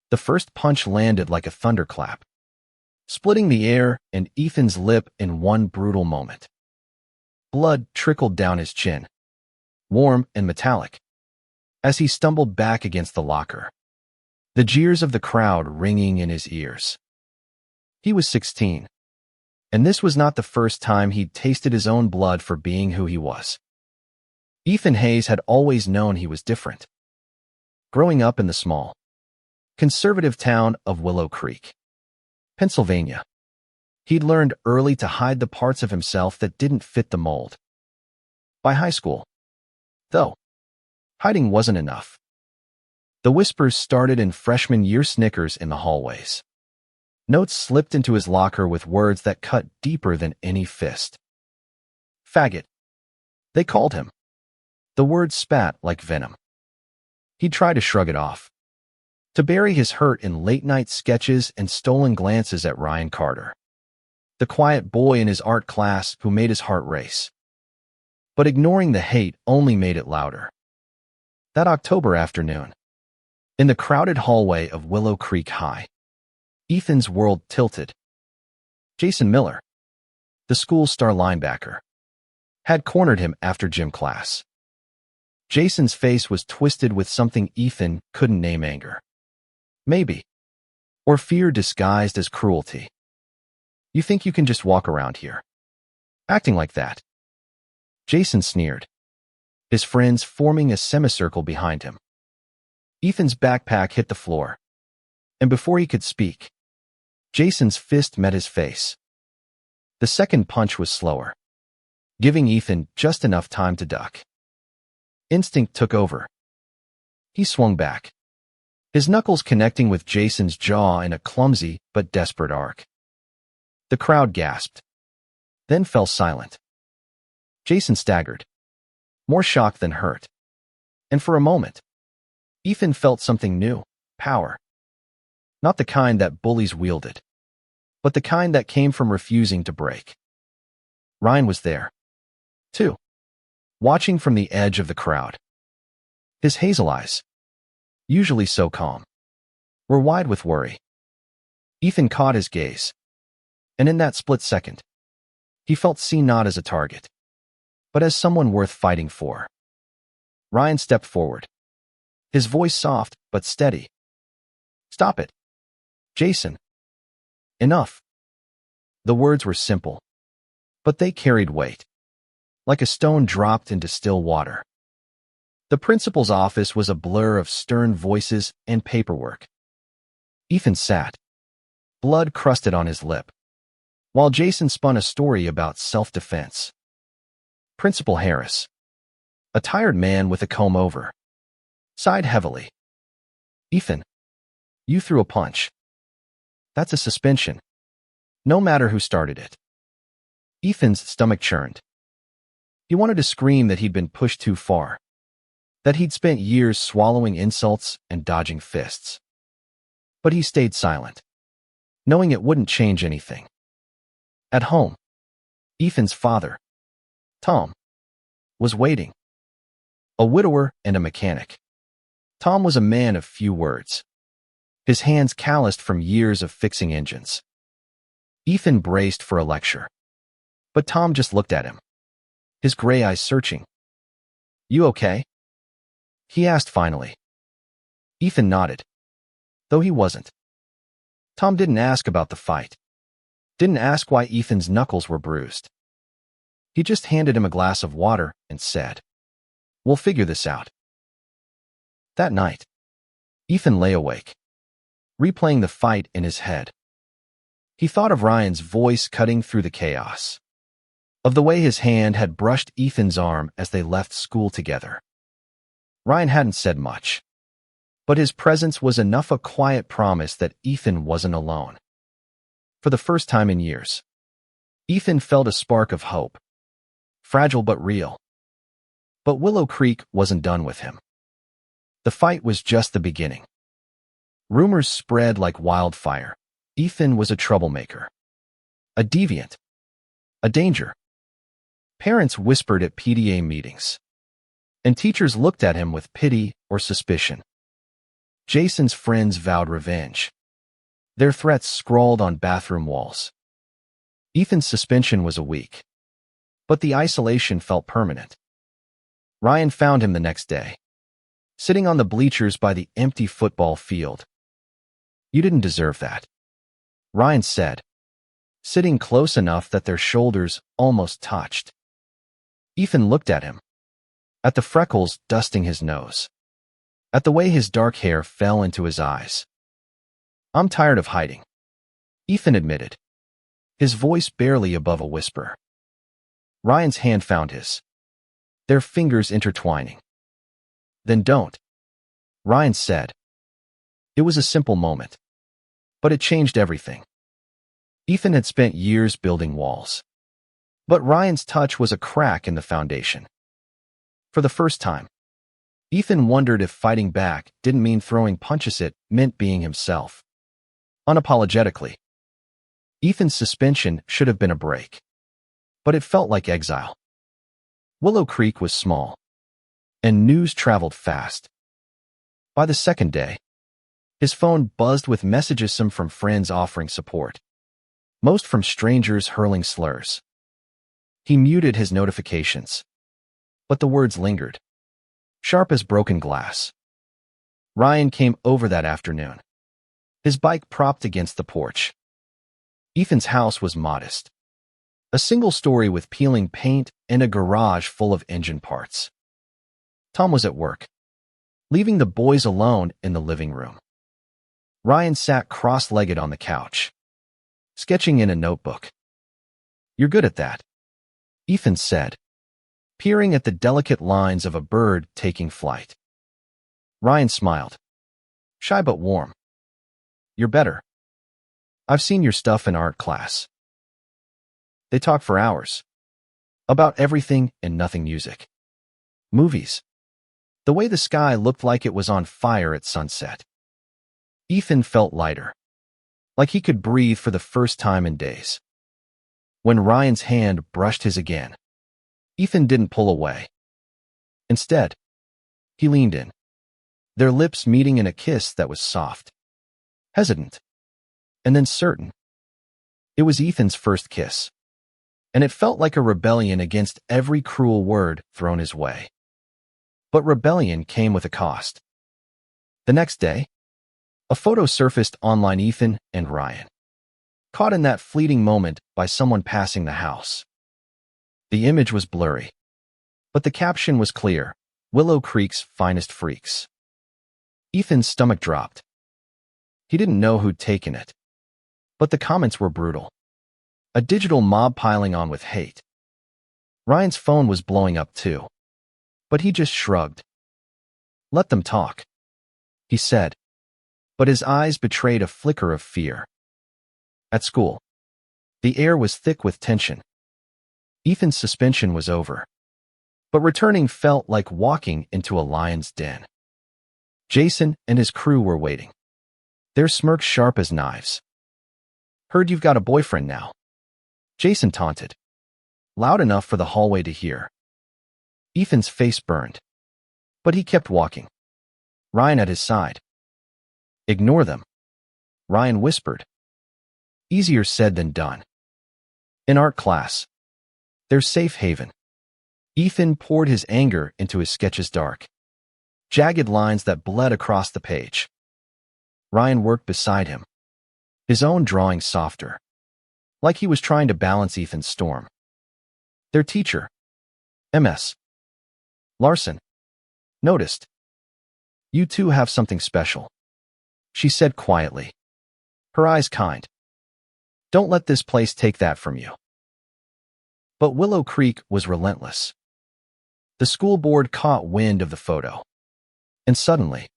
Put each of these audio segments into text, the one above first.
The first punch landed like a thunderclap, splitting the air and Ethan's lip in one brutal moment. Blood trickled down his chin, warm and metallic, as he stumbled back against the locker, the jeers of the crowd ringing in his ears. He was 16, and this was not the first time he'd tasted his own blood for being who he was. Ethan Hayes had always known he was different. Growing up in the small, conservative town of Willow Creek, Pennsylvania, he'd learned early to hide the parts of himself that didn't fit the mold. By high school, though, hiding wasn't enough. The whispers started in freshman year snickers in the hallways. Notes slipped into his locker with words that cut deeper than any fist. Faggot, they called him. The word spat like venom. He'd try to shrug it off, to bury his hurt in late-night sketches and stolen glances at Ryan Carter, the quiet boy in his art class who made his heart race. But ignoring the hate only made it louder. That October afternoon, in the crowded hallway of Willow Creek High, Ethan's world tilted. Jason Miller, the school's star linebacker, had cornered him after gym class. Jason's face was twisted with something Ethan couldn't name: anger, maybe, or fear disguised as cruelty. You think you can just walk around here, acting like that? Jason sneered, his friends forming a semicircle behind him. Ethan's backpack hit the floor, and before he could speak, Jason's fist met his face. The second punch was slower, giving Ethan just enough time to duck. Instinct took over. He swung back, his knuckles connecting with Jason's jaw in a clumsy but desperate arc. The crowd gasped, then fell silent. Jason staggered, more shocked than hurt. And for a moment, Ethan felt something new: power. Not the kind that bullies wielded, but the kind that came from refusing to break. Ryan was there, too, watching from the edge of the crowd. His hazel eyes, usually so calm, were wide with worry. Ethan caught his gaze, and in that split second, he felt seen not as a target, but as someone worth fighting for. Ryan stepped forward, his voice soft but steady. "Stop it, Jason. Enough." The words were simple, but they carried weight, like a stone dropped into still water. The principal's office was a blur of stern voices and paperwork. Ethan sat, blood crusted on his lip, while Jason spun a story about self-defense. Principal Harris, a tired man with a comb-over, sighed heavily. "Ethan, you threw a punch. That's a suspension, no matter who started it." Ethan's stomach churned. He wanted to scream that he'd been pushed too far, that he'd spent years swallowing insults and dodging fists. But he stayed silent, knowing it wouldn't change anything. At home, Ethan's father, Tom, was waiting. A widower and a mechanic, Tom was a man of few words, his hands calloused from years of fixing engines. Ethan braced for a lecture, but Tom just looked at him, his gray eyes searching. "You okay?" he asked finally. Ethan nodded, though he wasn't. Tom didn't ask about the fight, didn't ask why Ethan's knuckles were bruised. He just handed him a glass of water and said, "We'll figure this out." That night, Ethan lay awake, replaying the fight in his head. He thought of Ryan's voice cutting through the chaos, of the way his hand had brushed Ethan's arm as they left school together. Ryan hadn't said much, but his presence was enough a quiet promise that Ethan wasn't alone. For the first time in years, Ethan felt a spark of hope, fragile but real. But Willow Creek wasn't done with him. The fight was just the beginning. Rumors spread like wildfire. Ethan was a troublemaker, a deviant, a danger. Parents whispered at PTA meetings, and teachers looked at him with pity or suspicion. Jason's friends vowed revenge, their threats scrawled on bathroom walls. Ethan's suspension was a week, but the isolation felt permanent. Ryan found him the next day, sitting on the bleachers by the empty football field. "You didn't deserve that," Ryan said, sitting close enough that their shoulders almost touched. Ethan looked at him, at the freckles dusting his nose, at the way his dark hair fell into his eyes. "I'm tired of hiding," Ethan admitted, his voice barely above a whisper. Ryan's hand found his, their fingers intertwining. "Then don't," Ryan said. It was a simple moment, but it changed everything. Ethan had spent years building walls, but Ryan's touch was a crack in the foundation. For the first time, Ethan wondered if fighting back didn't mean throwing punches, it meant being himself. Unapologetically. Ethan's suspension should have been a break, but it felt like exile. Willow Creek was small, and news traveled fast. By the second day, his phone buzzed with messages, some from friends offering support, most from strangers hurling slurs. He muted his notifications, but the words lingered, sharp as broken glass. Ryan came over that afternoon, his bike propped against the porch. Ethan's house was modest, a single story with peeling paint and a garage full of engine parts. Tom was at work, leaving the boys alone in the living room. Ryan sat cross-legged on the couch, sketching in a notebook. "You're good at that," Ethan said, peering at the delicate lines of a bird taking flight. Ryan smiled, shy but warm. "You're better. I've seen your stuff in art class." They talked for hours, about everything and nothing: music, movies, the way the sky looked like it was on fire at sunset. Ethan felt lighter, like he could breathe for the first time in days. When Ryan's hand brushed his again, Ethan didn't pull away. Instead, he leaned in, their lips meeting in a kiss that was soft, hesitant, and then certain. It was Ethan's first kiss, and it felt like a rebellion against every cruel word thrown his way. But rebellion came with a cost. The next day, a photo surfaced online: Ethan and Ryan, caught in that fleeting moment by someone passing the house. The image was blurry, but the caption was clear: "Willow Creek's finest freaks." Ethan's stomach dropped. He didn't know who'd taken it, but the comments were brutal. A digital mob piling on with hate. Ryan's phone was blowing up too, but he just shrugged. "Let them talk," he said, but his eyes betrayed a flicker of fear. At school, the air was thick with tension. Ethan's suspension was over, but returning felt like walking into a lion's den. Jason and his crew were waiting, their smirks sharp as knives. "Heard you've got a boyfriend now," Jason taunted, loud enough for the hallway to hear. Ethan's face burned, but he kept walking, Ryan at his side. "Ignore them," Ryan whispered. Easier said than done. In art class, their safe haven, Ethan poured his anger into his sketches, dark, jagged lines that bled across the page. Ryan worked beside him, his own drawing softer, like he was trying to balance Ethan's storm. Their teacher, Ms. Larson, noticed. "You two have something special," she said quietly, her eyes kind. "Don't let this place take that from you." But Willow Creek was relentless. The school board caught wind of the photo, and suddenly,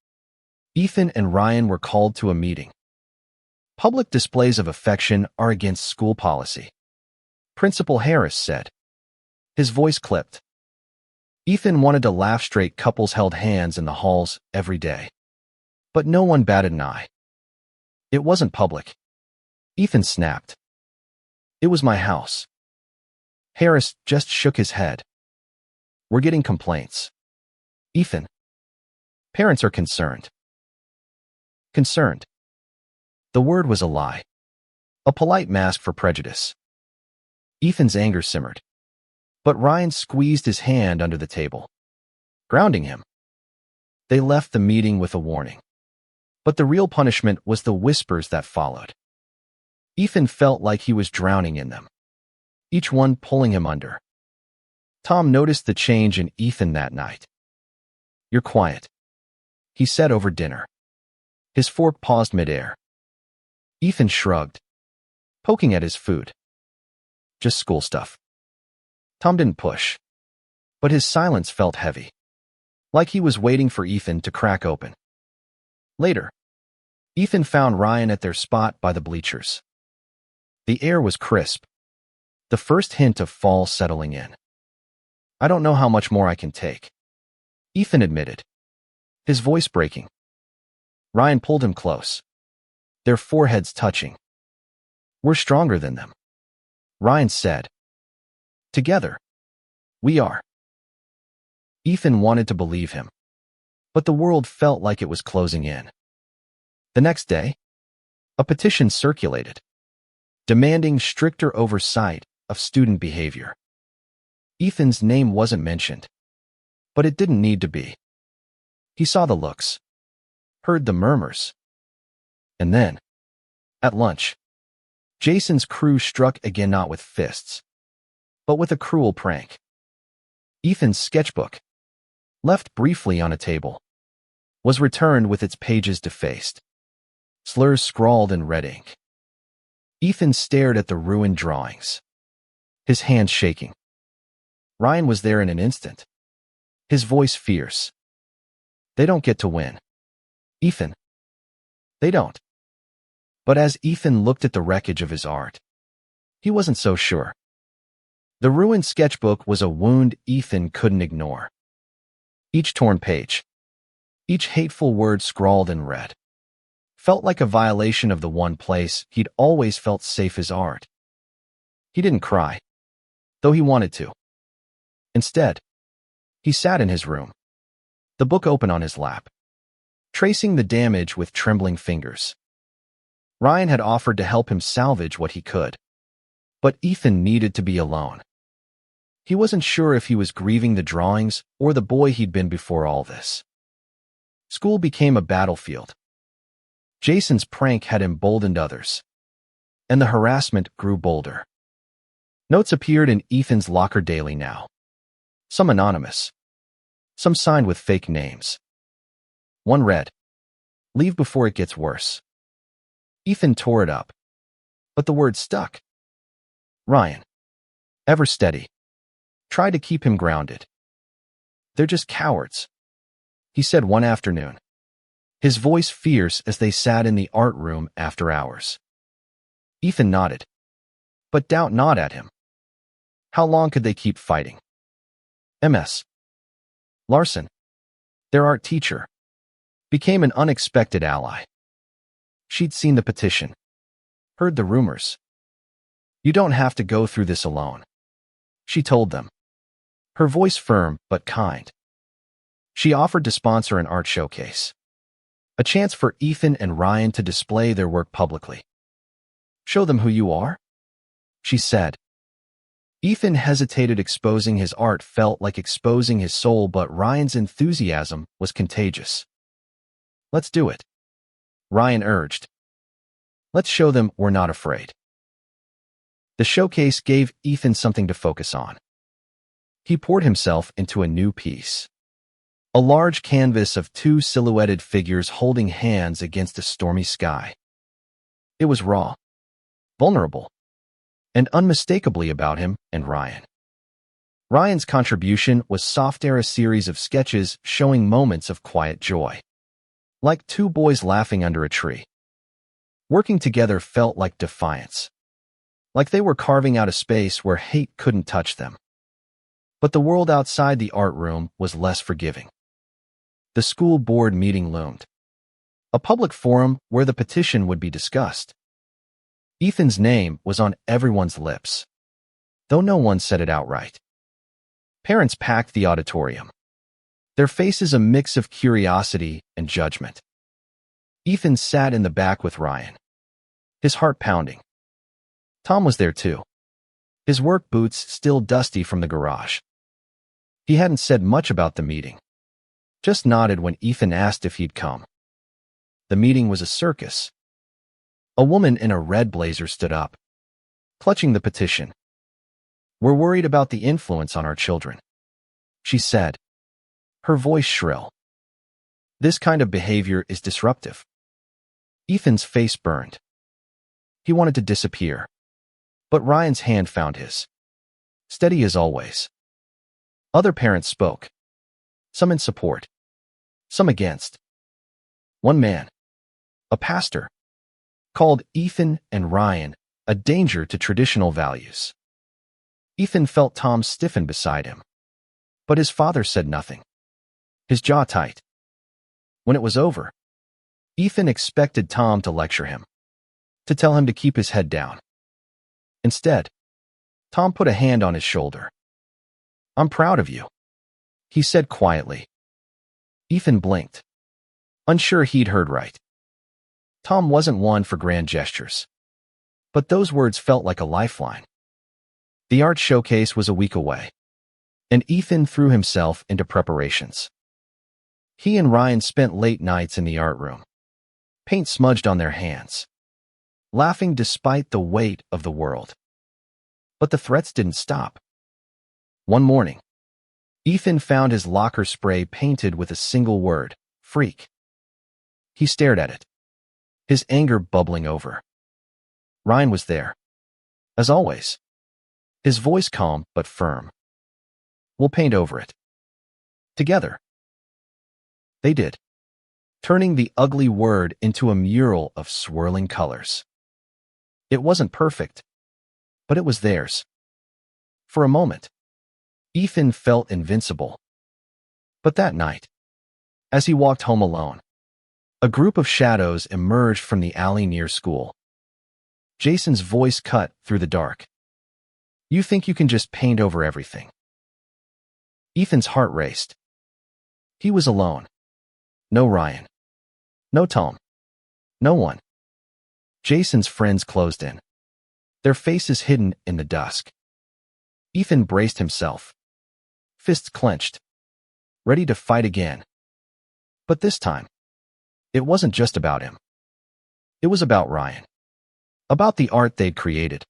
Ethan and Ryan were called to a meeting. "Public displays of affection are against school policy," Principal Harris said, his voice clipped. Ethan wanted to laugh straight. Couples held hands in the halls every day, but no one batted an eye. "It wasn't public," Ethan snapped. "It was my house." Harris just shook his head. "We're getting complaints, Ethan. Parents are concerned." concerned. The word was a lie, a polite mask for prejudice. Ethan's anger simmered, but Ryan squeezed his hand under the table, grounding him. They left the meeting with a warning, but the real punishment was the whispers that followed. Ethan felt like he was drowning in them, each one pulling him under. Tom noticed the change in Ethan that night. "You're quiet," he said over dinner. His fork paused midair. Ethan shrugged, poking at his food. "Just school stuff." Tom didn't push, but his silence felt heavy, like he was waiting for Ethan to crack open. Later, Ethan found Ryan at their spot by the bleachers. The air was crisp, the first hint of fall settling in. "I don't know how much more I can take," Ethan admitted, his voice breaking. Ryan pulled him close, their foreheads touching. "We're stronger than them," Ryan said. "Together, we are." Ethan wanted to believe him, but the world felt like it was closing in. The next day, a petition circulated, demanding stricter oversight of student behavior. Ethan's name wasn't mentioned, but it didn't need to be. He saw the looks, heard the murmurs. And then, at lunch, Jason's crew struck again, not with fists, but with a cruel prank. Ethan's sketchbook, left briefly on a table, was returned with its pages defaced, slurs scrawled in red ink. Ethan stared at the ruined drawings, his hands shaking. Ryan was there in an instant, his voice fierce. "They don't get to win, Ethan. They don't." But as Ethan looked at the wreckage of his art, he wasn't so sure. The ruined sketchbook was a wound Ethan couldn't ignore. Each torn page, each hateful word scrawled in red, felt like a violation of the one place he'd always felt safe as art. He didn't cry, though he wanted to. Instead, he sat in his room, the book open on his lap, tracing the damage with trembling fingers. Ryan had offered to help him salvage what he could, but Ethan needed to be alone. He wasn't sure if he was grieving the drawings or the boy he'd been before all this. School became a battlefield. Jason's prank had emboldened others, and the harassment grew bolder. Notes appeared in Ethan's locker daily now, some anonymous, some signed with fake names. One read, "Leave before it gets worse." Ethan tore it up, but the word stuck. Ryan, ever steady, tried to keep him grounded. "They're just cowards," he said one afternoon, his voice fierce as they sat in the art room after hours. Ethan nodded, but doubt gnawed at him. How long could they keep fighting? Ms. Larson, their art teacher, became an unexpected ally. She'd seen the petition, heard the rumors. "You don't have to go through this alone," she told them, her voice firm but kind. She offered to sponsor an art showcase, a chance for Ethan and Ryan to display their work publicly. "Show them who you are," she said. Ethan hesitated. Exposing his art felt like exposing his soul, but Ryan's enthusiasm was contagious. "Let's do it," Ryan urged. "Let's show them we're not afraid." The showcase gave Ethan something to focus on. He poured himself into a new piece. A large canvas of two silhouetted figures holding hands against a stormy sky. It was raw, vulnerable, and unmistakably about him and Ryan. Ryan's contribution was soft air, a series of sketches showing moments of quiet joy, like two boys laughing under a tree. Working together felt like defiance, like they were carving out a space where hate couldn't touch them. But the world outside the art room was less forgiving. The school board meeting loomed, a public forum where the petition would be discussed. Ethan's name was on everyone's lips, though no one said it outright. Parents packed the auditorium, their faces a mix of curiosity and judgment. Ethan sat in the back with Ryan, his heart pounding. Tom was there too, his work boots still dusty from the garage. He hadn't said much about the meeting, just nodded when Ethan asked if he'd come. The meeting was a circus. A woman in a red blazer stood up, clutching the petition. "We're worried about the influence on our children," she said, her voice shrill. "This kind of behavior is disruptive." Ethan's face burned. He wanted to disappear, but Ryan's hand found his, steady as always. Other parents spoke, some in support, some against. One man, a pastor, called Ethan and Ryan a danger to traditional values. Ethan felt Tom stiffen beside him, but his father said nothing, his jaw tight. When it was over, Ethan expected Tom to lecture him, to tell him to keep his head down. Instead, Tom put a hand on his shoulder. "I'm proud of you," he said quietly. Ethan blinked, unsure he'd heard right. Tom wasn't one for grand gestures, but those words felt like a lifeline. The art showcase was a week away, and Ethan threw himself into preparations. He and Ryan spent late nights in the art room, paint smudged on their hands, laughing despite the weight of the world. But the threats didn't stop. One morning, Ethan found his locker spray painted with a single word, "freak." He stared at it, his anger bubbling over. Ryan was there, as always, his voice calm but firm. "We'll paint over it. Together." They did, turning the ugly word into a mural of swirling colors. It wasn't perfect, but it was theirs. For a moment, Ethan felt invincible. But that night, as he walked home alone, a group of shadows emerged from the alley near school. Jason's voice cut through the dark. "You think you can just paint over everything?" Ethan's heart raced. He was alone. No Ryan. No Tom. No one. Jason's friends closed in, their faces hidden in the dusk. Ethan braced himself, fists clenched, ready to fight again. But this time, it wasn't just about him. It was about Ryan, about the art they'd created,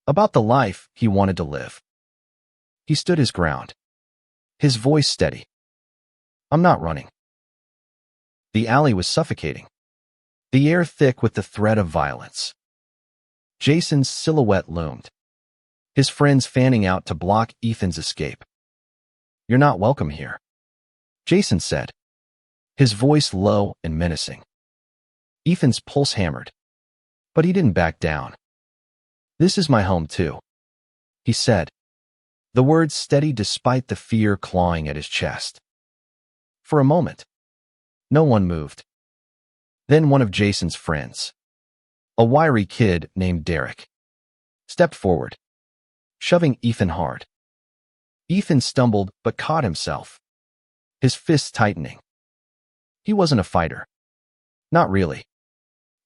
about the life he wanted to live. He stood his ground, his voice steady. "I'm not running." The alley was suffocating, the air thick with the threat of violence. Jason's silhouette loomed, his friends fanning out to block Ethan's escape. "You're not welcome here," Jason said, his voice low and menacing. Ethan's pulse hammered, but he didn't back down. "This is my home too," he said, the words steady despite the fear clawing at his chest. For a moment, no one moved. Then one of Jason's friends, a wiry kid named Derek, stepped forward, shoving Ethan hard. Ethan stumbled but caught himself, his fists tightening. He wasn't a fighter. Not really.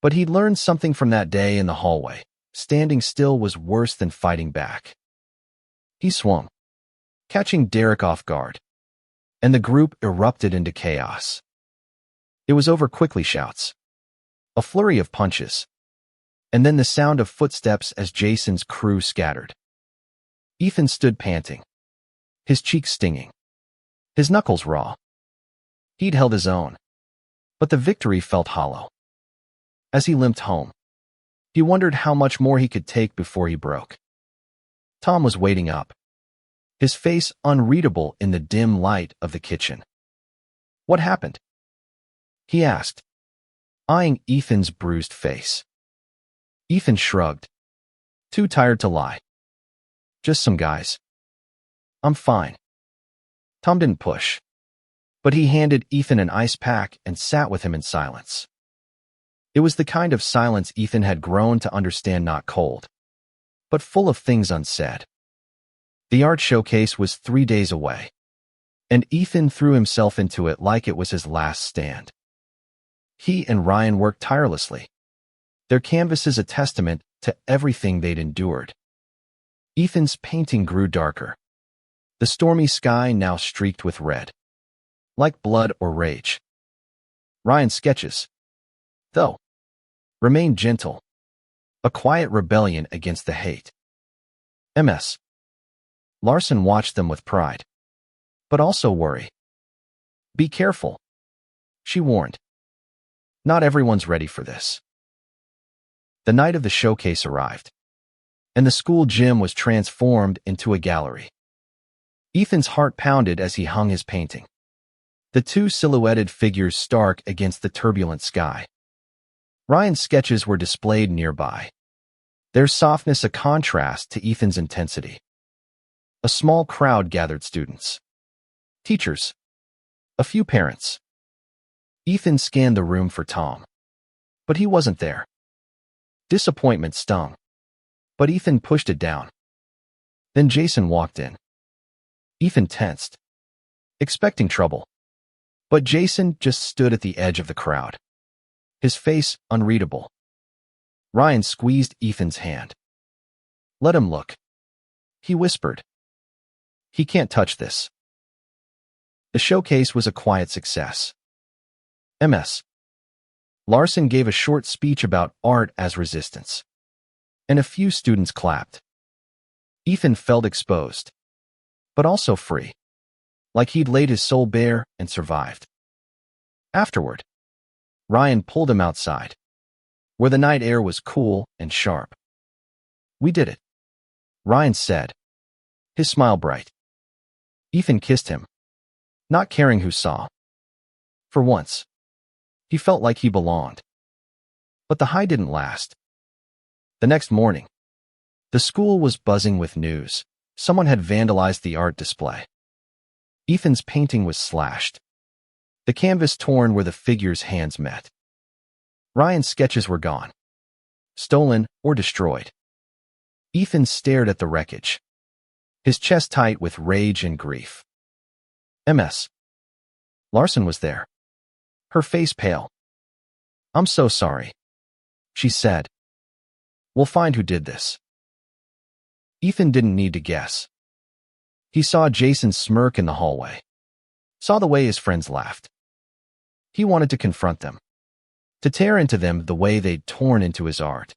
But he'd learned something from that day in the hallway. Standing still was worse than fighting back. He swung, catching Derek off guard, and the group erupted into chaos. It was over quickly, shouts, a flurry of punches, and then the sound of footsteps as Jason's crew scattered. Ethan stood panting, his cheeks stinging, his knuckles raw. He'd held his own, but the victory felt hollow. As he limped home, he wondered how much more he could take before he broke. Tom was waiting up, his face unreadable in the dim light of the kitchen. "What happened?" he asked, eyeing Ethan's bruised face. Ethan shrugged, too tired to lie. "Just some guys. I'm fine." Tom didn't push, but he handed Ethan an ice pack and sat with him in silence. It was the kind of silence Ethan had grown to understand, not cold, but full of things unsaid. The art showcase was 3 days away, and Ethan threw himself into it like it was his last stand. He and Ryan worked tirelessly. Their canvas is a testament to everything they'd endured. Ethan's painting grew darker. The stormy sky now streaked with red, like blood or rage. Ryan's sketches, though, remained gentle, a quiet rebellion against the hate. Ms. Larson watched them with pride, but also worry. Be careful, she warned. Not everyone's ready for this. The night of the showcase arrived, and the school gym was transformed into a gallery. Ethan's heart pounded as he hung his painting, the two silhouetted figures stark against the turbulent sky. Ryan's sketches were displayed nearby, their softness a contrast to Ethan's intensity. A small crowd gathered: students, teachers, a few parents. Ethan scanned the room for Tom, but he wasn't there. Disappointment stung, but Ethan pushed it down. Then Jason walked in. Ethan tensed, expecting trouble. But Jason just stood at the edge of the crowd, his face unreadable. Ryan squeezed Ethan's hand. Let him look, he whispered. He can't touch this. The showcase was a quiet success. Ms. Larson gave a short speech about art as resistance, and a few students clapped. Ethan felt exposed, but also free, like he'd laid his soul bare and survived. Afterward, Ryan pulled him outside, where the night air was cool and sharp. We did it, Ryan said, his smile bright. Ethan kissed him, not caring who saw. For once, he felt like he belonged. But the high didn't last. The next morning, the school was buzzing with news. Someone had vandalized the art display. Ethan's painting was slashed, the canvas torn where the figures' hands met. Ryan's sketches were gone, stolen or destroyed. Ethan stared at the wreckage, his chest tight with rage and grief. Ms. Larson was there, her face pale. I'm so sorry, she said. We'll find who did this. Ethan didn't need to guess. He saw Jason smirk in the hallway, saw the way his friends laughed. He wanted to confront them, to tear into them the way they'd torn into his art.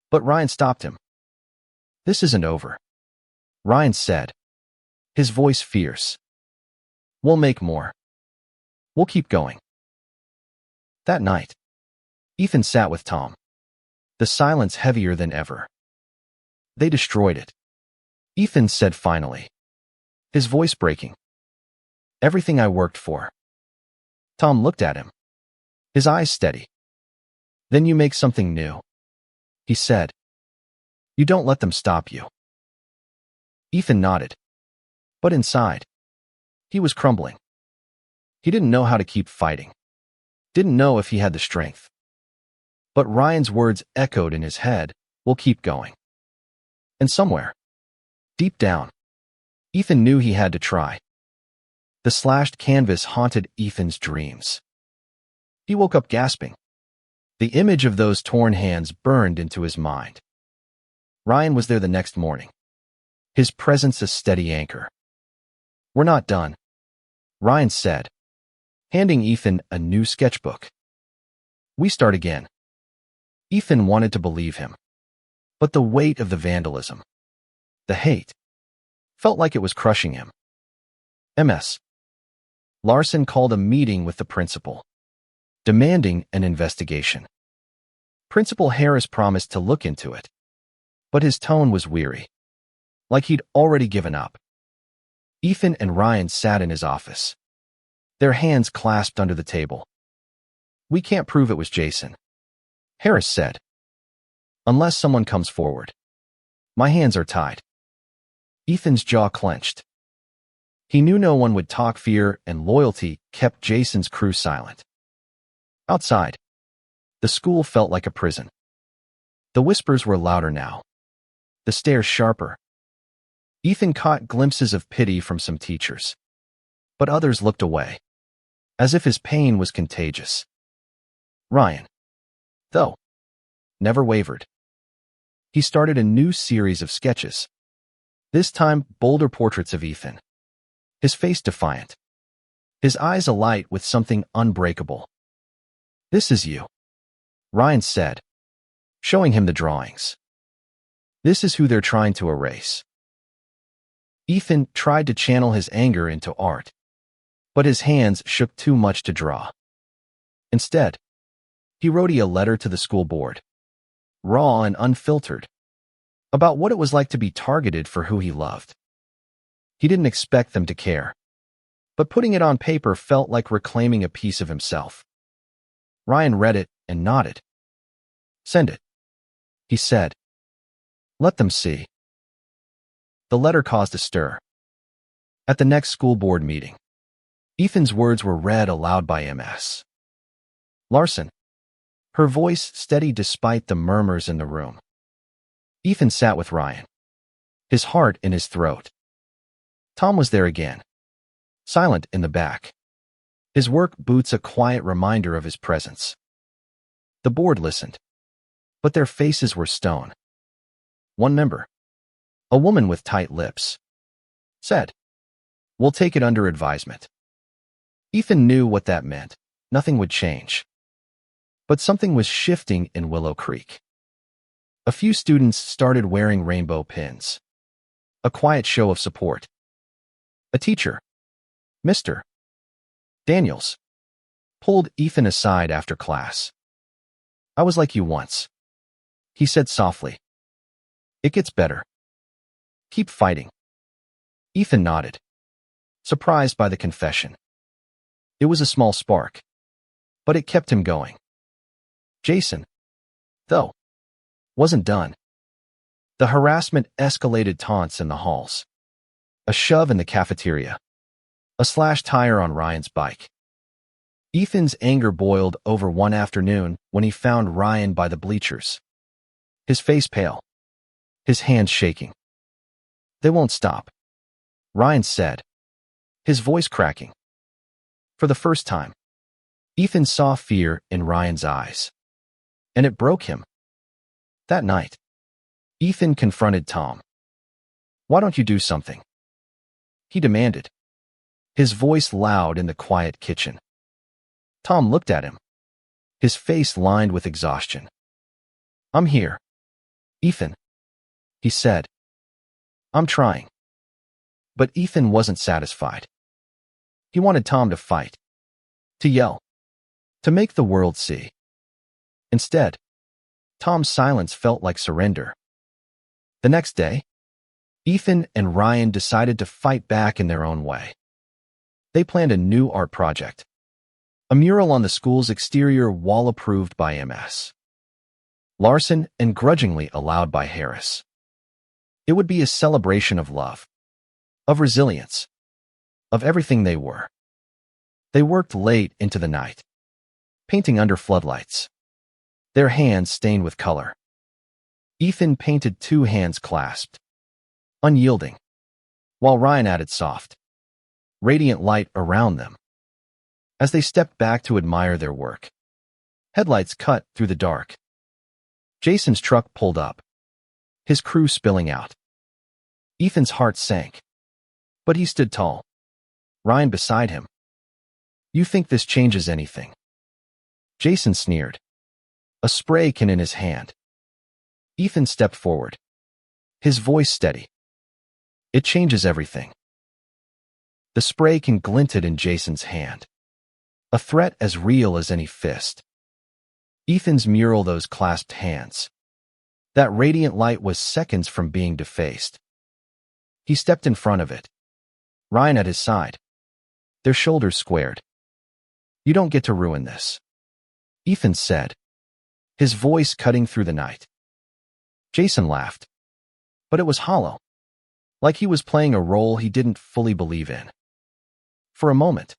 But Ryan stopped him. This isn't over, Ryan said, his voice fierce. We'll make more. We'll keep going. That night, Ethan sat with Tom, the silence heavier than ever. They destroyed it, Ethan said finally, his voice breaking. Everything I worked for. Tom looked at him, his eyes steady. Then you make something new, he said. You don't let them stop you. Ethan nodded. But inside, he was crumbling. He didn't know how to keep fighting. Didn't know if he had the strength. But Ryan's words echoed in his head, we'll keep going. And somewhere, deep down, Ethan knew he had to try. The slashed canvas haunted Ethan's dreams. He woke up gasping. The image of those torn hands burned into his mind. Ryan was there the next morning, his presence a steady anchor. We're not done, Ryan said, handing Ethan a new sketchbook. We start again. Ethan wanted to believe him, but the weight of the vandalism, the hate, felt like it was crushing him. Ms. Larson called a meeting with the principal, demanding an investigation. Principal Harris promised to look into it, but his tone was weary, like he'd already given up. Ethan and Ryan sat in his office, their hands clasped under the table. We can't prove it was Jason, Harris said, unless someone comes forward. My hands are tied. Ethan's jaw clenched. He knew no one would talk. Fear and loyalty kept Jason's crew silent. Outside, the school felt like a prison. The whispers were louder now, the stares sharper. Ethan caught glimpses of pity from some teachers, but others looked away, as if his pain was contagious. Ryan, though, never wavered. He started a new series of sketches, this time bolder portraits of Ethan, his face defiant, his eyes alight with something unbreakable. "This is you," Ryan said, showing him the drawings. "This is who they're trying to erase." Ethan tried to channel his anger into art, but his hands shook too much to draw. Instead, he wrote a letter to the school board, raw and unfiltered, about what it was like to be targeted for who he loved. He didn't expect them to care, but putting it on paper felt like reclaiming a piece of himself. Ryan read it and nodded. "Send it," he said. "Let them see." The letter caused a stir. At the next school board meeting, Ethan's words were read aloud by Ms. Larson, her voice steady despite the murmurs in the room. Ethan sat with Ryan, his heart in his throat. Tom was there again, silent in the back, his work boots a quiet reminder of his presence. The board listened, but their faces were stone. One member, a woman with tight lips, said, "We'll take it under advisement." Ethan knew what that meant. Nothing would change. But something was shifting in Willow Creek. A few students started wearing rainbow pins. A quiet show of support. A teacher, Mr. Daniels, pulled Ethan aside after class. "I was like you once," he said softly. "It gets better. Keep fighting." Ethan nodded, surprised by the confession. It was a small spark, but it kept him going. Jason, though, wasn't done. The harassment escalated: taunts in the halls, a shove in the cafeteria, a slashed tire on Ryan's bike. Ethan's anger boiled over one afternoon when he found Ryan by the bleachers, his face pale, his hands shaking. "They won't stop," Ryan said, his voice cracking. For the first time, Ethan saw fear in Ryan's eyes, and it broke him. That night, Ethan confronted Tom. "Why don't you do something?" he demanded, his voice loud in the quiet kitchen. Tom looked at him, his face lined with exhaustion. "I'm here, Ethan," he said. "I'm trying." But Ethan wasn't satisfied. He wanted Tom to fight, to yell, to make the world see. Instead, Tom's silence felt like surrender. The next day, Ethan and Ryan decided to fight back in their own way. They planned a new art project, a mural on the school's exterior wall approved by Ms. Larson and grudgingly allowed by Harris. It would be a celebration of love, of resilience, of everything they were. They worked late into the night, painting under floodlights, their hands stained with color. Ethan painted two hands clasped, unyielding, while Ryan added soft, radiant light around them. As they stepped back to admire their work, headlights cut through the dark. Jason's truck pulled up, his crew spilling out. Ethan's heart sank, but he stood tall, Ryan beside him. "You think this changes anything?" Jason sneered, a spray can in his hand. Ethan stepped forward, his voice steady. "It changes everything." The spray can glinted in Jason's hand, a threat as real as any fist. Ethan's mural, those clasped hands. That radiant light was seconds from being defaced. He stepped in front of it, Ryan at his side, their shoulders squared. "You don't get to ruin this," Ethan said, his voice cutting through the night. Jason laughed, but it was hollow, like he was playing a role he didn't fully believe in. For a moment,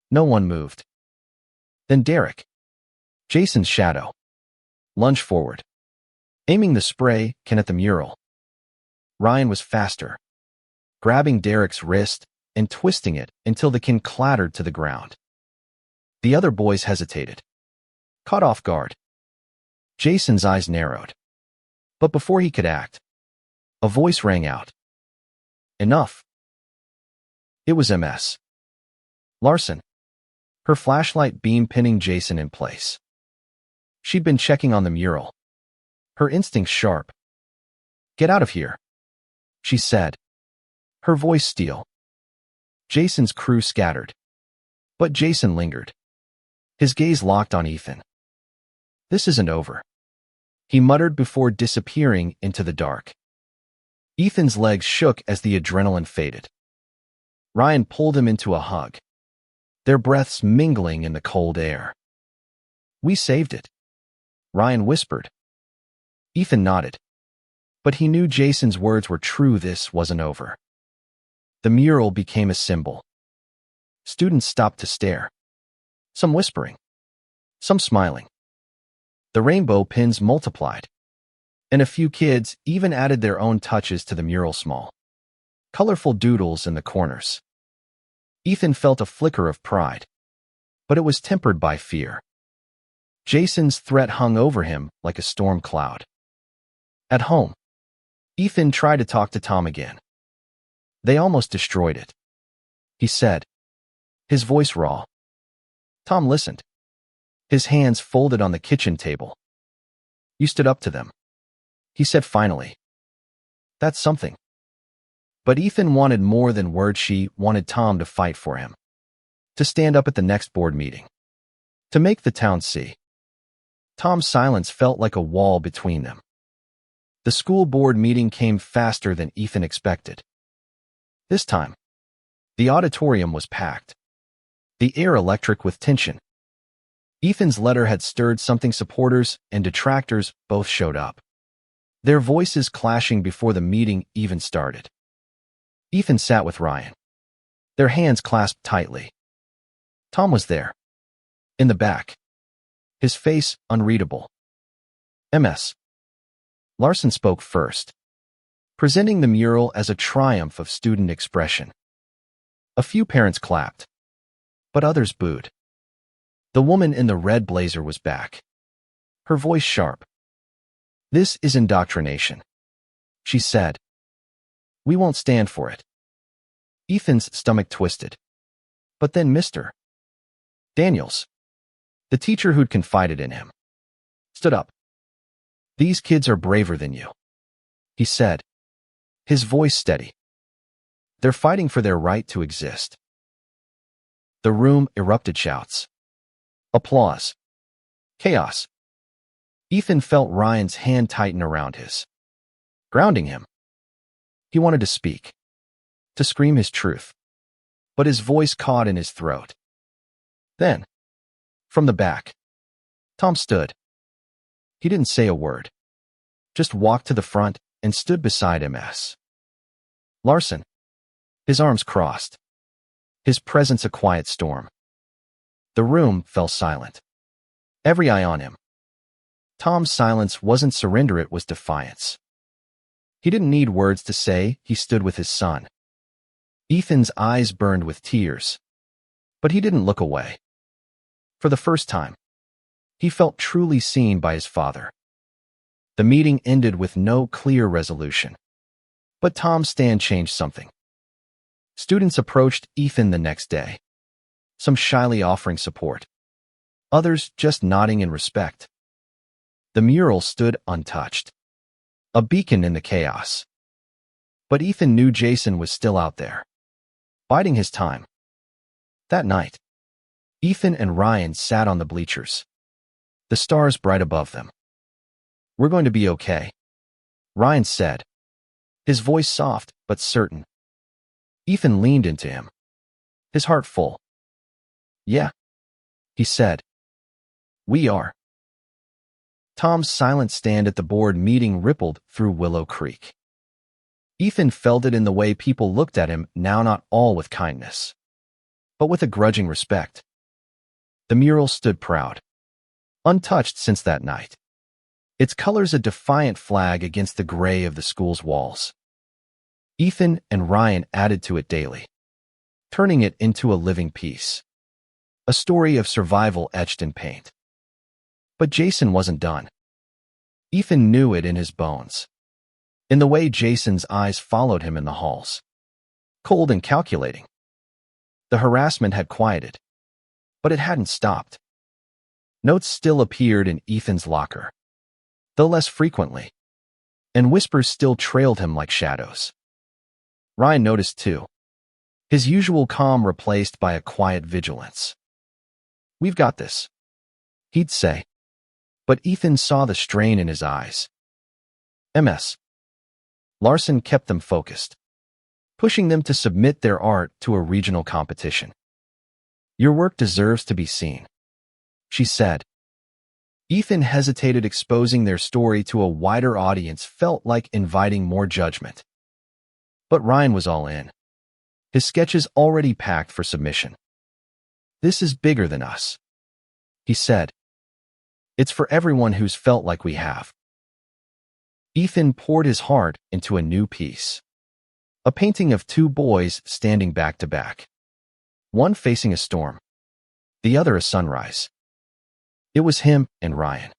no one moved. Then Derek, Jason's shadow, lunged forward, aiming the spray can at the mural. Ryan was faster, grabbing Derek's wrist and twisting it until the can clattered to the ground. The other boys hesitated, Caught off guard, Jason's eyes narrowed. But before he could act, a voice rang out. Enough. It was Ms. Larson, her flashlight beam pinning Jason in place. She'd been checking on the mural, her instincts sharp. Get out of here, she said, her voice steel. Jason's crew scattered, but Jason lingered, his gaze locked on Ethan. This isn't over, he muttered before disappearing into the dark. Ethan's legs shook as the adrenaline faded. Ryan pulled him into a hug, their breaths mingling in the cold air. We saved it, Ryan whispered. Ethan nodded, but he knew Jason's words were true. This wasn't over. The mural became a symbol. Students stopped to stare, some whispering, some smiling. The rainbow pins multiplied, and a few kids even added their own touches to the mural. Small, colorful doodles in the corners. Ethan felt a flicker of pride, but it was tempered by fear. Jason's threat hung over him like a storm cloud. At home, Ethan tried to talk to Tom again. They almost destroyed it, he said, his voice raw. Tom listened, his hands folded on the kitchen table. You stood up to them, he said finally. That's something. But Ethan wanted more than words. She wanted Tom to fight for him, to stand up at the next board meeting, to make the town see. Tom's silence felt like a wall between them. The school board meeting came faster than Ethan expected. This time, the auditorium was packed, the air electric with tension. Ethan's letter had stirred something. Supporters and detractors both showed up, their voices clashing before the meeting even started. Ethan sat with Ryan, their hands clasped tightly. Tom was there, in the back, his face unreadable. Ms. Larson spoke first, presenting the mural as a triumph of student expression. A few parents clapped, but others booed. The woman in the red blazer was back, her voice sharp. This is indoctrination, she said. We won't stand for it. Ethan's stomach twisted. But then Mr. Daniels, the teacher who'd confided in him, stood up. These kids are braver than you, he said, his voice steady. They're fighting for their right to exist. The room erupted. Shouts, applause, chaos. Ethan felt Ryan's hand tighten around his, grounding him. He wanted to speak, to scream his truth, but his voice caught in his throat. Then, from the back, Tom stood. He didn't say a word, just walked to the front and stood beside Ms. Larson, his arms crossed, his presence a quiet storm. The room fell silent, every eye on him. Tom's silence wasn't surrender, it was defiance. He didn't need words to say he stood with his son. Ethan's eyes burned with tears, but he didn't look away. For the first time, he felt truly seen by his father. The meeting ended with no clear resolution, but Tom's stand changed something. Students approached Ethan the next day, some shyly offering support, others just nodding in respect. The mural stood untouched, a beacon in the chaos. But Ethan knew Jason was still out there, biding his time. That night, Ethan and Ryan sat on the bleachers, the stars bright above them. We're going to be okay, Ryan said, his voice soft but certain. Ethan leaned into him, his heart full. Yeah, he said. We are. Tom's silent stand at the board meeting rippled through Willow Creek. Ethan felt it in the way people looked at him now, not all with kindness, but with a grudging respect. The mural stood proud, untouched since that night, its colors a defiant flag against the gray of the school's walls. Ethan and Ryan added to it daily, turning it into a living piece, a story of survival etched in paint. But Jason wasn't done. Ethan knew it in his bones. In the way Jason's eyes followed him in the halls. Cold and calculating. The harassment had quieted, but it hadn't stopped. Notes still appeared in Ethan's locker, though less frequently, and whispers still trailed him like shadows. Ryan noticed too, his usual calm replaced by a quiet vigilance. "We've got this," he'd say, but Ethan saw the strain in his eyes. "MS." Larson kept them focused, pushing them to submit their art to a regional competition. "Your work deserves to be seen," she said. Ethan hesitated. Exposing their story to a wider audience felt like inviting more judgment. But Ryan was all in, his sketches already packed for submission. "This is bigger than us," he said. "It's for everyone who's felt like we have." Ethan poured his heart into a new piece. A painting of two boys standing back to back. One facing a storm, the other a sunrise. It was him and Ryan.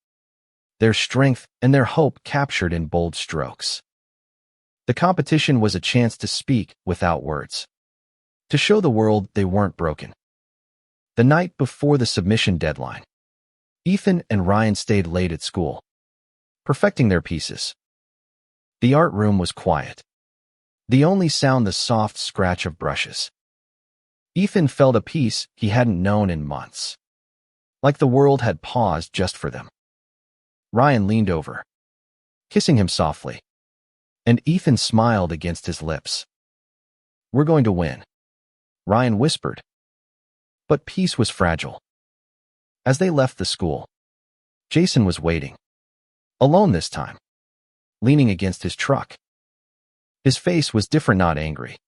Their strength and their hope captured in bold strokes. The competition was a chance to speak without words, to show the world they weren't broken. The night before the submission deadline, Ethan and Ryan stayed late at school, perfecting their pieces. The art room was quiet. The only sound the soft scratch of brushes. Ethan felt a peace he hadn't known in months, like the world had paused just for them. Ryan leaned over, kissing him softly, and Ethan smiled against his lips. "We're going to win," Ryan whispered. But peace was fragile. As they left the school, Jason was waiting, alone this time, leaning against his truck. His face was different, not angry,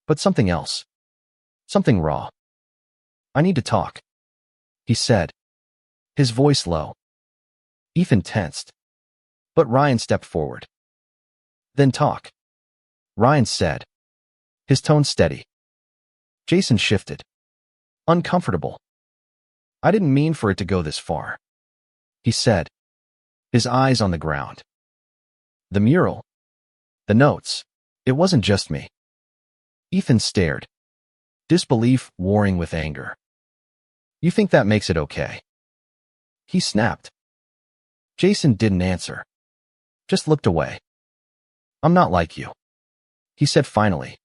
but something else. Something raw. "I need to talk," he said, his voice low. Ethan tensed, but Ryan stepped forward. "Then talk," Ryan said, his tone steady. Jason shifted, uncomfortable. "I didn't mean for it to go this far," he said, his eyes on the ground. "The mural, the notes, it wasn't just me." Ethan stared, disbelief warring with anger. "You think that makes it okay?" he snapped. Jason didn't answer, just looked away. "I'm not like you," he said finally.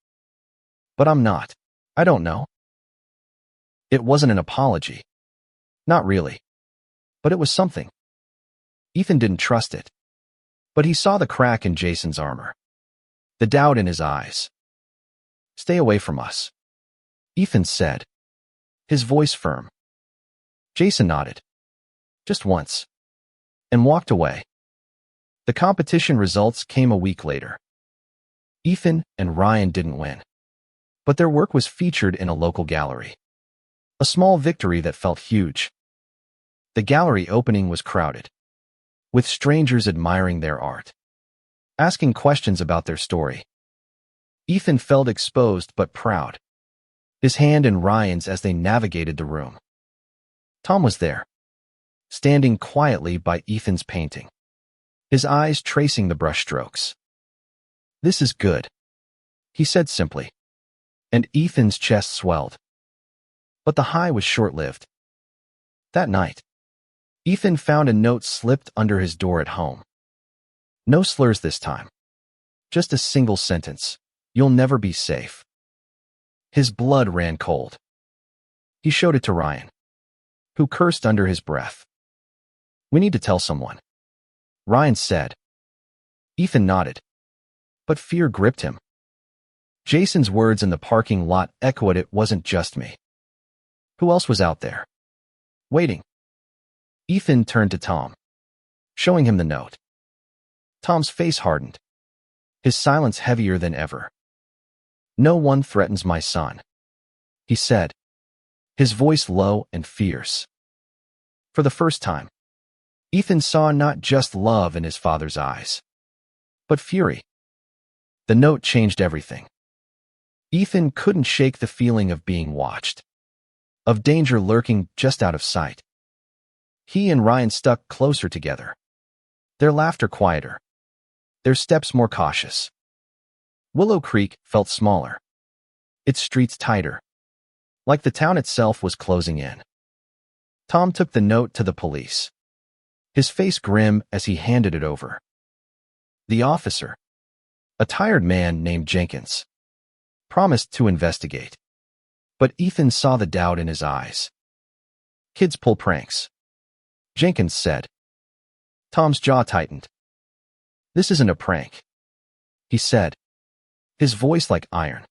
"But I'm not. I don't know." It wasn't an apology. Not really. But it was something. Ethan didn't trust it. But he saw the crack in Jason's armor, the doubt in his eyes. "Stay away from us," Ethan said, his voice firm. Jason nodded, just once, and walked away. The competition results came a week later. Ethan and Ryan didn't win, but their work was featured in a local gallery. A small victory that felt huge. The gallery opening was crowded, with strangers admiring their art, asking questions about their story. Ethan felt exposed but proud, his hand in Ryan's as they navigated the room. Tom was there, standing quietly by Ethan's painting, his eyes tracing the brushstrokes. "This is good," he said simply, and Ethan's chest swelled. But the high was short-lived. That night, Ethan found a note slipped under his door at home. No slurs this time. Just a single sentence. "You'll never be safe." His blood ran cold. He showed it to Ryan, who cursed under his breath. "We need to tell someone," Ryan said. Ethan nodded, but fear gripped him. Jason's words in the parking lot echoed, "It wasn't just me." Who else was out there, waiting? Ethan turned to Tom, showing him the note. Tom's face hardened, his silence heavier than ever. "No one threatens my son," he said, his voice low and fierce. For the first time, Ethan saw not just love in his father's eyes, but fury. The note changed everything. Ethan couldn't shake the feeling of being watched, of danger lurking just out of sight. He and Ryan stuck closer together. Their laughter quieter. Their steps more cautious. Willow Creek felt smaller. Its streets tighter. Like the town itself was closing in. Tom took the note to the police. His face grim as he handed it over. The officer, a tired man named Jenkins, promised to investigate. But Ethan saw the doubt in his eyes. Kids pull pranks, Jenkins said. Tom's jaw tightened. This isn't a prank, he said, his voice like iron.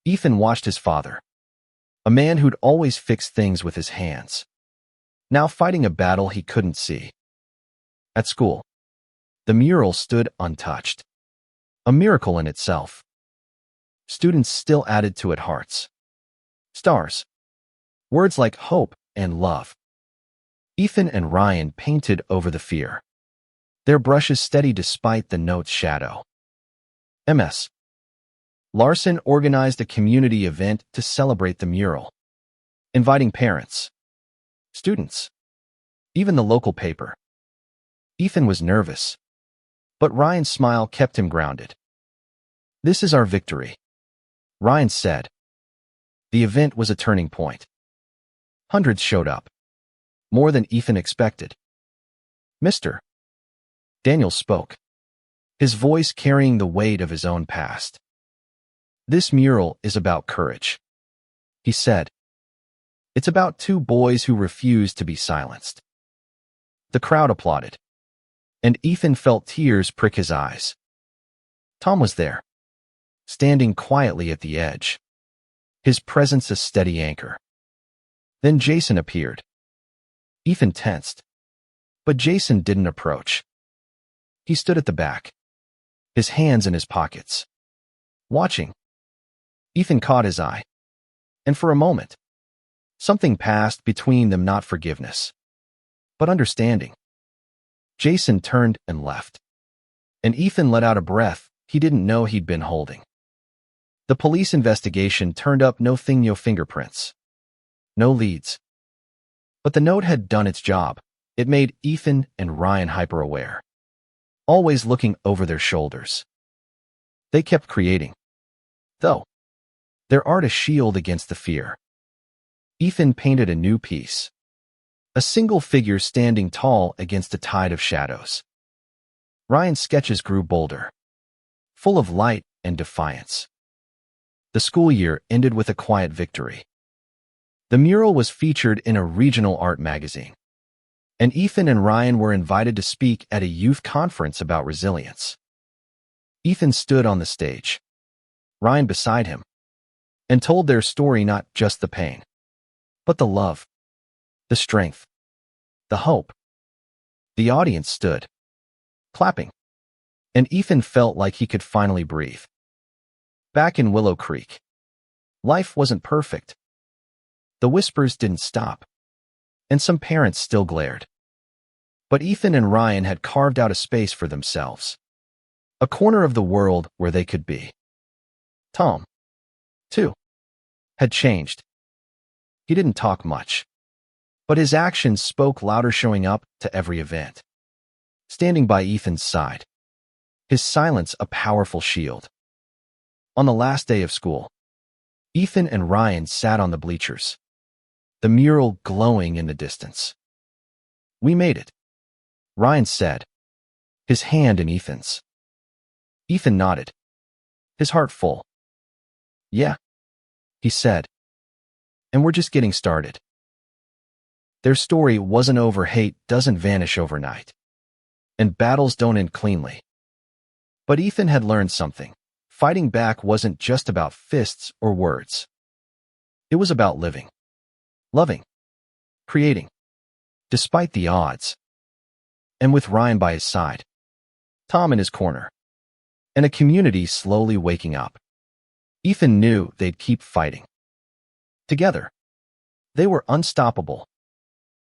Ethan watched his father, a man who'd always fixed things with his hands, now fighting a battle he couldn't see. At school, the mural stood untouched, a miracle in itself. Students still added to it hearts, stars, words like hope and love. Ethan and Ryan painted over the fear, their brushes steady despite the note's shadow. Ms. Larson organized a community event to celebrate the mural, inviting parents, students, even the local paper. Ethan was nervous, but Ryan's smile kept him grounded. This is our victory, Ryan said. The event was a turning point. Hundreds showed up, more than Ethan expected. Mr. Daniel spoke, his voice carrying the weight of his own past. This mural is about courage, he said. It's about two boys who refused to be silenced. The crowd applauded, and Ethan felt tears prick his eyes. Tom was there, standing quietly at the edge, his presence a steady anchor. Then Jason appeared. Ethan tensed, but Jason didn't approach. He stood at the back, his hands in his pockets, watching. Ethan caught his eye, and for a moment, something passed between them, not forgiveness, but understanding. Jason turned and left, and Ethan let out a breath he didn't know he'd been holding. The police investigation turned up no fingerprints, no leads. But the note had done its job. It made Ethan and Ryan hyper-aware, always looking over their shoulders. They kept creating, though, their art a shield against the fear. Ethan painted a new piece, a single figure standing tall against a tide of shadows. Ryan's sketches grew bolder, full of light and defiance. The school year ended with a quiet victory. The mural was featured in a regional art magazine, and Ethan and Ryan were invited to speak at a youth conference about resilience. Ethan stood on the stage, Ryan beside him, and told their story, not just the pain, but the love, the strength, the hope. The audience stood, clapping, and Ethan felt like he could finally breathe. Back in Willow Creek, life wasn't perfect. The whispers didn't stop, and some parents still glared. But Ethan and Ryan had carved out a space for themselves, a corner of the world where they could be. Tom, too, had changed. He didn't talk much, but his actions spoke louder, showing up to every event, standing by Ethan's side, his silence a powerful shield. On the last day of school, Ethan and Ryan sat on the bleachers, the mural glowing in the distance. We made it, Ryan said, his hand in Ethan's. Ethan nodded, his heart full. Yeah, he said, and we're just getting started. Their story wasn't over. Hate doesn't vanish overnight, and battles don't end cleanly. But Ethan had learned something. Fighting back wasn't just about fists or words. It was about living, loving, creating, despite the odds. And with Ryan by his side, Tom in his corner, and a community slowly waking up, Ethan knew they'd keep fighting. Together, they were unstoppable.